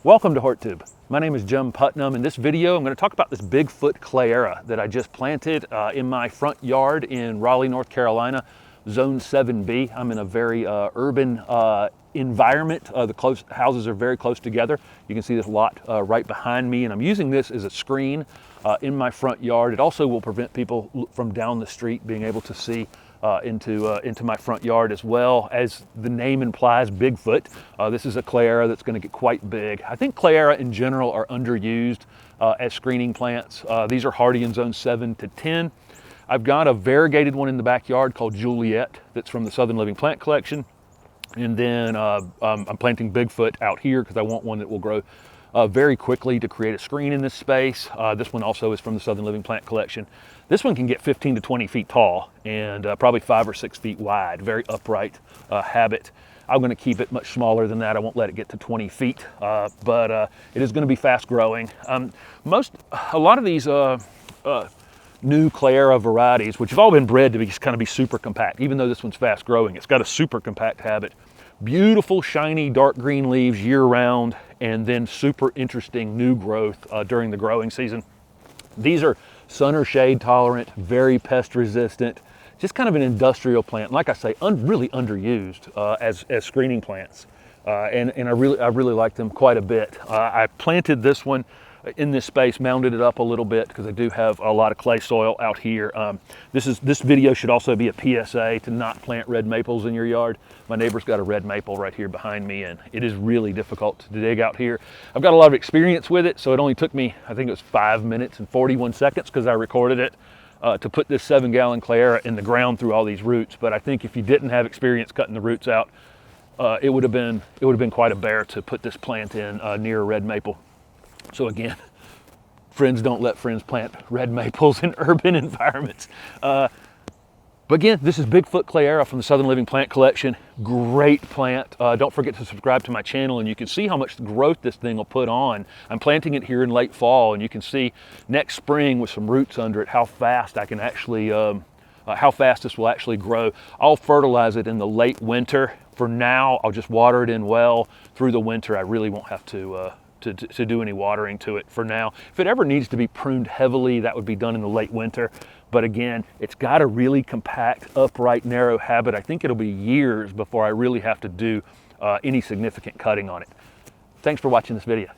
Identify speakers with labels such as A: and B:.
A: Welcome to HortTube. My name is Jim Putnam. In this video, I'm going to talk about this Bigfoot Cleyera that I just planted in my front yard in Raleigh, North Carolina, Zone 7B. I'm in a very urban environment. The houses are very close together. You can see this lot right behind me, and I'm using this as a screen in my front yard. It also will prevent people from down the street being able to see into my front yard, as well as the name implies, Bigfoot. This is a Cleyera that's going to get quite big. I think Cleyera in general are underused as screening plants. These are hardy in zone 7 to 10. I've got a variegated one in the backyard called Juliet that's from the Southern Living Plant Collection. And then I'm planting Bigfoot out here because I want one that will grow very quickly to create a screen in this space. This one also is from the Southern Living Plant Collection. This one can get 15 to 20 feet tall and probably 5 or 6 feet wide. Very upright habit. I'm going to keep it much smaller than that. I won't let it get to 20 feet, but it is going to be fast growing. A lot of these new Cleyera varieties, which have all been bred to be super compact, even though this one's fast growing, it's got a super compact habit. Beautiful, shiny, dark green leaves year round, and then super interesting new growth during the growing season. These are sun or shade tolerant, very pest resistant, just kind of an industrial plant. Like I say, really underused as screening plants. And I really like them quite a bit. I planted this one in this space, mounded it up a little bit because I do have a lot of clay soil out here. This video should also be a PSA to not plant red maples in your yard. My neighbor's got a red maple right here behind me, and it is really difficult to dig out here. I've got a lot of experience with it, so it only took me, I think it was 5 minutes and 41 seconds because I recorded it to put this 7-gallon Cleyera in the ground through all these roots. But I think if you didn't have experience cutting the roots out, it would have been quite a bear to put this plant in near a red maple. So again, friends don't let friends plant red maples in urban environments. But again, this is Bigfoot Cleyera from the Southern Living Plant Collection. Great plant. Don't forget to subscribe to my channel, and you can see how much growth this thing will put on. I'm planting it here in late fall, and you can see next spring with some roots under it how fast I can actually, how fast this will actually grow. I'll fertilize it in the late winter. For now, I'll just water it in well through the winter. I really won't have to do any watering to it for now. If it ever needs to be pruned heavily, that would be done in the late winter. But again, it's got a really compact, upright, narrow habit. I think it'll be years before I really have to do any significant cutting on it. Thanks for watching this video.